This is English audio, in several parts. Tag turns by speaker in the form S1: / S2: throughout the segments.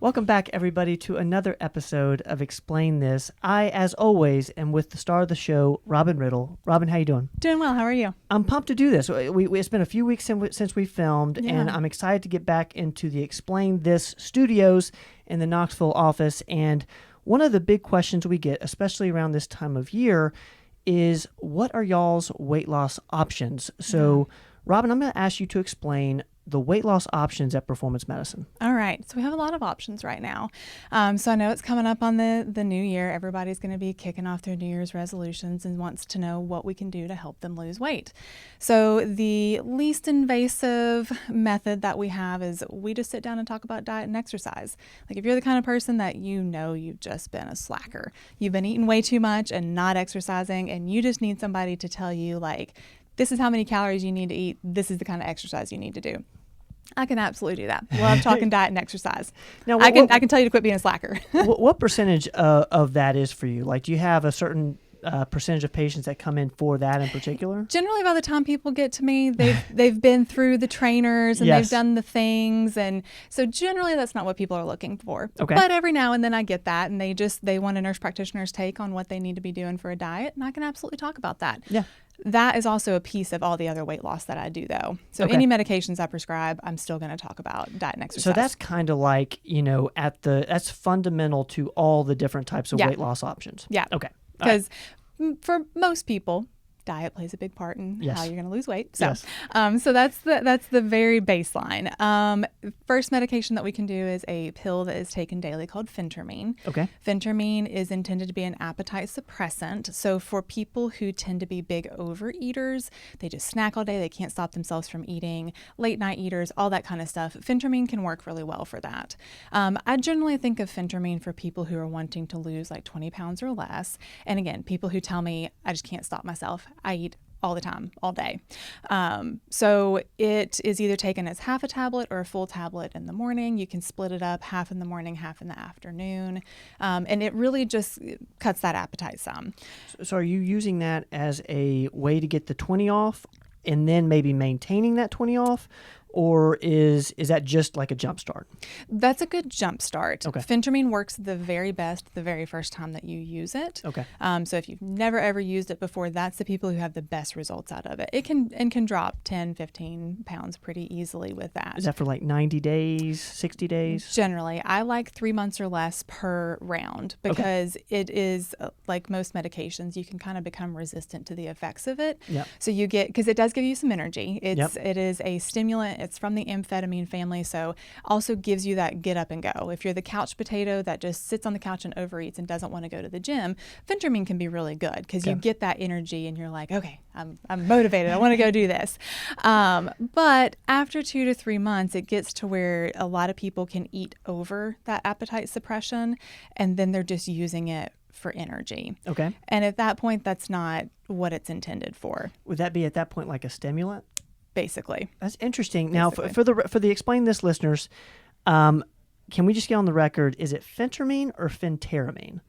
S1: Welcome back, everybody, to another episode of Explain This. I, as always, am with the star of the show, Robin Riddle. Robin, how you doing?
S2: Doing well. How are you?
S1: I'm pumped to do this. It's been a few weeks since we filmed, and I'm excited to get back into the Explain This studios in the Knoxville office. And one of the big questions we get, especially around this time of year, is what are y'all's weight loss options? So, Robin, I'm going to ask you to explain the weight loss options at Performance Medicine.
S2: All right. So we have a lot of options right now. So I know it's coming up on the new year. Everybody's going to be kicking off their New Year's resolutions and wants to know what we can do to help them lose weight. So the least invasive method that we have is we just sit down and talk about diet and exercise. Like if you're the kind of person that you've just been a slacker, you've been eating way too much and not exercising, and you just need somebody to tell you like, this is how many calories you need to eat. This is the kind of exercise you need to do. I can absolutely do that. Love talking diet and exercise. Now, I can tell you to quit being a slacker.
S1: What percentage of that is for you? Like, do you have a certain percentage of patients that come in for that in particular?
S2: Generally, by the time people get to me, they've been through the trainers and they've done the things, and so generally that's not what people are looking for.
S1: Okay.
S2: But every now and then I get that, and they want a nurse practitioner's take on what they need to be doing for a diet, and I can absolutely talk about that. Yeah. That is also a piece of all the other weight loss that I do, though. So any medications I prescribe, I'm still going to talk about diet and exercise.
S1: So that's kind of like, that's fundamental to all the different types of weight loss options.
S2: Yeah.
S1: Okay.
S2: Because for most people, diet plays a big part in how you're going to lose weight. So, so that's the very baseline. First medication that we can do is a pill that is taken daily called Phenteramine. Okay. Phenteramine is intended to be an appetite suppressant. So for people who tend to be big overeaters, they just snack all day, they can't stop themselves from eating, late night eaters, all that kind of stuff, Phenteramine can work really well for that. I generally think of Phenteramine for people who are wanting to lose like 20 pounds or less. And again, people who tell me, I just can't stop myself. I eat all the time, all day. So it is either taken as half a tablet or a full tablet in the morning. You can split it up, half in the morning, half in the afternoon. And it really just cuts that appetite some.
S1: So are you using that as a way to get the 20 off and then maybe maintaining that 20 off? Or is that just like a jump start?
S2: That's a good jump start.
S1: Okay.
S2: Phenteramine works the very best the very first time that you use it. Okay. So if you've never ever used it before, that's the people who have the best results out of it. It can drop 10, 15 pounds pretty easily with that.
S1: Is that for like 90 days, 60 days?
S2: Generally, I like 3 months or less per round because it is like most medications, you can kind of become resistant to the effects of it. Yep. So you get, because it does give you some energy. It is a stimulant. It's from the amphetamine family, so also gives you that get up and go. If you're the couch potato that just sits on the couch and overeats and doesn't want to go to the gym, Phenteramine can be really good because you get that energy and you're like, okay, I'm motivated. I want to go do this. But after 2 to 3 months, it gets to where a lot of people can eat over that appetite suppression, and then they're just using it for energy. Okay. And at that point, that's not what it's intended for.
S1: Would that be at that point like a stimulant?
S2: Basically.
S1: That's interesting. Now, for the Explain This listeners, can we just get on the record? Is it Phentermine or Phenteramine?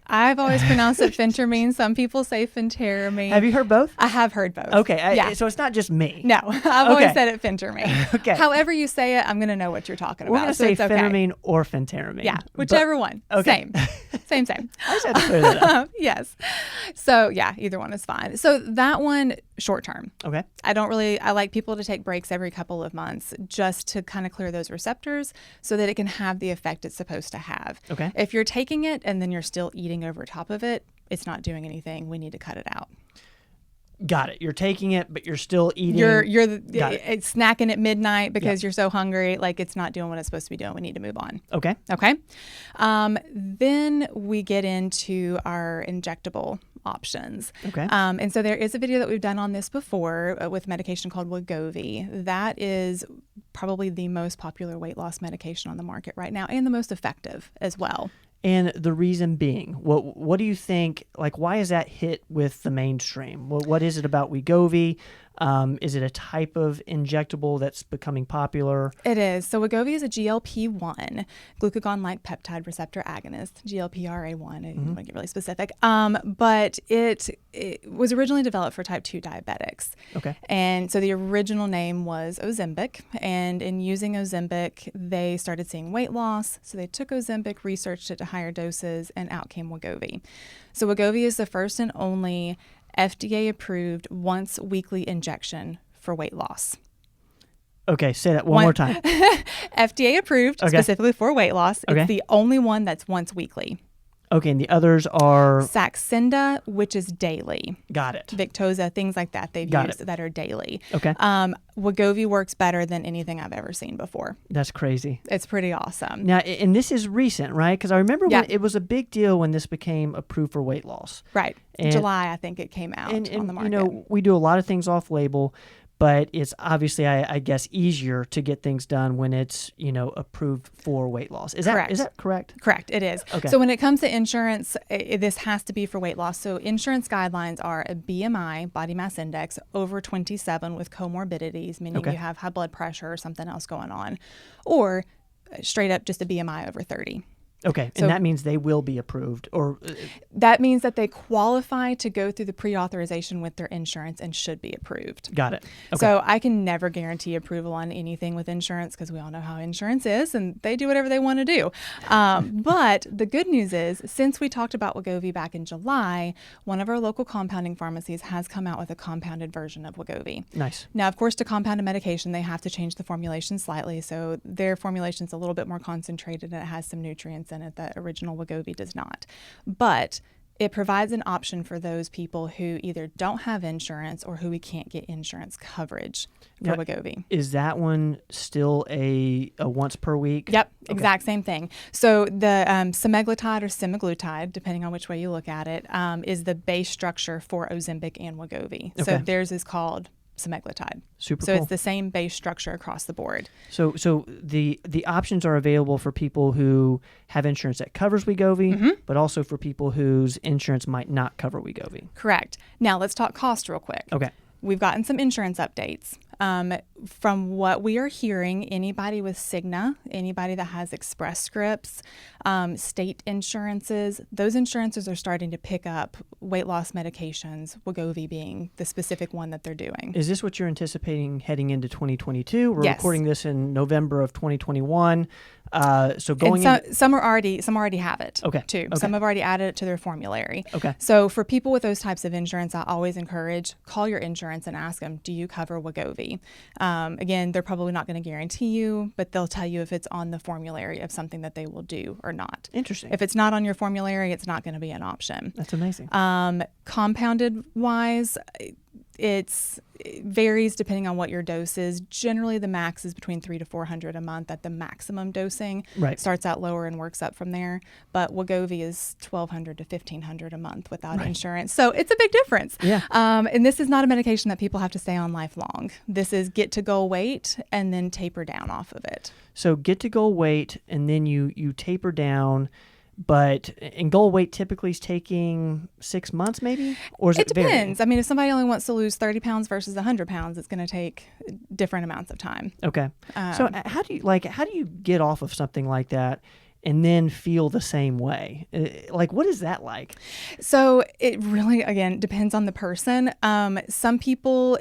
S2: I've always pronounced it Phentermine. Some people say Phenteramine.
S1: Have you heard both?
S2: I have heard both.
S1: Okay. So it's not just me.
S2: No, I've always said it Phentermine.
S1: Okay.
S2: However you say it, I'm going to know what you're talking about.
S1: We're going to say Phentermine or Phenteramine.
S2: Yeah, whichever one. Okay. Same.
S1: I just had to clear that up.
S2: Yes. So yeah, either one is fine. So that one, short term. Okay. I like people to take breaks every couple of months just to kind of clear those receptors so that it can have the effect it's supposed to have. Okay. If you're taking it and then you're still eating over top of it, it's not doing anything. We need to cut it out.
S1: Got it. You're taking it, but you're still eating.
S2: You're snacking at midnight because you're so hungry. Like it's not doing what it's supposed to be doing. We need to move on. Okay. Then we get into our injectable options. Okay. And so there is a video that we've done on this before with medication called Wegovy. That is probably the most popular weight loss medication on the market right now and the most effective as well.
S1: And the reason being, what do you think, like, why is that hit with the mainstream? What is it about Wegovy Is it a type of injectable that's becoming popular?
S2: It is. So Wegovy is a GLP-1, glucagon-like peptide receptor agonist, GLPRA1. I don't want to get really specific. But it was originally developed for type 2 diabetics.
S1: Okay.
S2: And so the original name was Ozempic. And in using Ozempic, they started seeing weight loss. So they took Ozempic, researched it to higher doses, and out came Wegovy. So Wegovy is the first and only FDA-approved once-weekly injection for weight loss.
S1: Okay, say that one more time.
S2: FDA-approved specifically for weight loss.
S1: Okay.
S2: It's the only one that's once weekly.
S1: Okay, and the others are?
S2: Saxenda, which is daily.
S1: Got it.
S2: Victoza, things like that they've used that are daily.
S1: Okay.
S2: Wegovy works better than anything I've ever seen before.
S1: That's crazy.
S2: It's pretty awesome.
S1: Now, and this is recent, right? Because I remember when it was a big deal when this became approved for weight loss.
S2: Right.
S1: And
S2: July, I think it came out on the market.
S1: You know, we do a lot of things off-label, but it's obviously, I guess, easier to get things done when it's, approved for weight loss. Is that correct?
S2: Correct, it is.
S1: Okay.
S2: So when it comes to insurance, this has to be for weight loss. So insurance guidelines are a BMI, body mass index, over 27 with comorbidities, meaning you have high blood pressure or something else going on, or straight up just a BMI over 30.
S1: Okay, and that means they will be approved, or
S2: that means that they qualify to go through the pre-authorization with their insurance and should be approved.
S1: Got it. Okay.
S2: So I can never guarantee approval on anything with insurance because we all know how insurance is, and they do whatever they want to do. But the good news is, since we talked about Wegovy back in July, one of our local compounding pharmacies has come out with a compounded version of Wegovy.
S1: Nice.
S2: Now, of course, to compound a medication, they have to change the formulation slightly, so their formulation is a little bit more concentrated and it has some nutrients in it that original Wegovy does not. But it provides an option for those people who either don't have insurance or who we can't get insurance coverage for Wegovy.
S1: Is that one still a once per week?
S2: Yep, exact same thing. So the semaglutide or semaglutide, depending on which way you look at it, is the base structure for Ozempic and Wegovy. Okay. So theirs is called semaglutide.
S1: Super
S2: so
S1: cool.
S2: It's the same base structure across the board.
S1: So the options are available for people who have insurance that covers Wegovy, but also for people whose insurance might not cover Wegovy.
S2: Correct. Now let's talk cost real quick.
S1: Okay.
S2: We've gotten some insurance updates. From what we are hearing, anybody with Cigna, anybody that has Express Scripts, state insurances, those insurances are starting to pick up weight loss medications, Wegovy being the specific one that they're doing.
S1: Is this what you're anticipating heading into 2022? We're
S2: yes.
S1: recording this in November of 2021. So going
S2: some already have it.
S1: Okay.
S2: Too.
S1: Okay.
S2: Some have already added it to their formulary.
S1: Okay.
S2: So for people with those types of insurance, I always encourage call your insurance and ask them, do you cover Wegovy? Again, they're probably not going to guarantee you, but they'll tell you if it's on the formulary of something that they will do or not.
S1: Interesting.
S2: If it's not on your formulary, it's not going to be an option.
S1: That's amazing.
S2: Compounded wise, it varies depending on what your dose is. Generally, the max is between 300 to 400 a month at the maximum dosing.
S1: Right.
S2: Starts out lower and works up from there. But Wegovy is 1,200 to 1,500 a month without insurance. So it's a big difference.
S1: Yeah.
S2: And this is not a medication that people have to stay on lifelong. This is get to goal weight and then taper down off of it.
S1: So get to goal weight and then you taper down. But in goal weight typically is taking 6 months maybe? Or is it
S2: depends.
S1: Vary?
S2: I mean, if somebody only wants to lose 30 pounds versus 100 pounds, it's going to take different amounts of time.
S1: Okay. So how do you get off of something like that and then feel the same way? What is that like?
S2: So it really, again, depends on the person. Some people...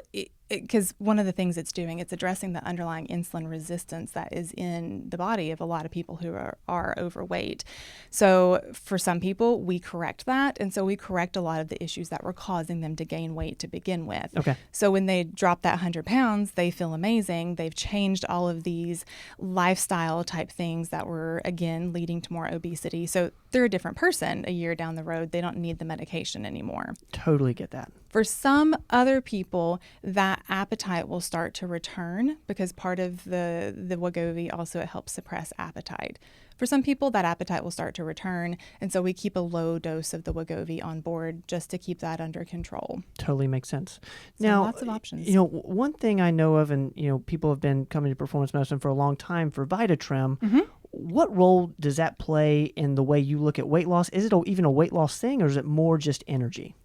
S2: because one of the things it's doing, it's addressing the underlying insulin resistance that is in the body of a lot of people who are overweight. So for some people, we correct that. And so we correct a lot of the issues that were causing them to gain weight to begin with.
S1: Okay.
S2: So when they drop that 100 pounds, they feel amazing. They've changed all of these lifestyle type things that were, again, leading to more obesity. So they're a different person a year down the road. They don't need the medication anymore.
S1: Totally get that.
S2: For some other people, that appetite will start to return because part of the Wegovy also it helps suppress appetite. For some people, that appetite will start to return, and so we keep a low dose of the Wegovy on board just to keep that under control.
S1: Totally makes sense.
S2: So
S1: now,
S2: lots of options.
S1: One thing I know of, and people have been coming to performance medicine for a long time for Vitatrim.
S2: Mm-hmm.
S1: What role does that play in the way you look at weight loss? Is it even a weight loss thing, or is it more just energy?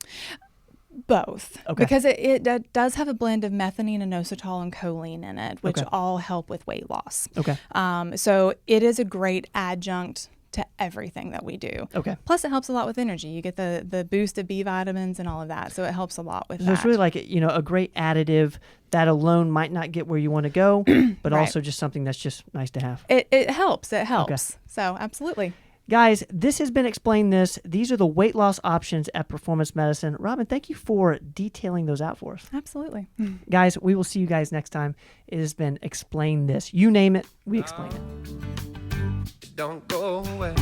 S2: Both.
S1: Okay.
S2: Because it does have a blend of methionine, inositol, and choline in it, which all help with weight loss.
S1: Okay.
S2: So it is a great adjunct to everything that we do.
S1: Okay.
S2: Plus, it helps a lot with energy. You get the boost of B vitamins and all of that, so it helps a lot with that.
S1: So it's really like, a great additive that alone might not get where you want to go, but also just something that's just nice to have.
S2: It helps. It helps.
S1: Okay.
S2: So absolutely.
S1: Guys, this has been Explain This. These are the weight loss options at Performance Medicine. Robin, thank you for detailing those out for us.
S2: Absolutely.
S1: Guys, we will see you guys next time. It has been Explain This. You name it, we explain it.
S3: Don't go away.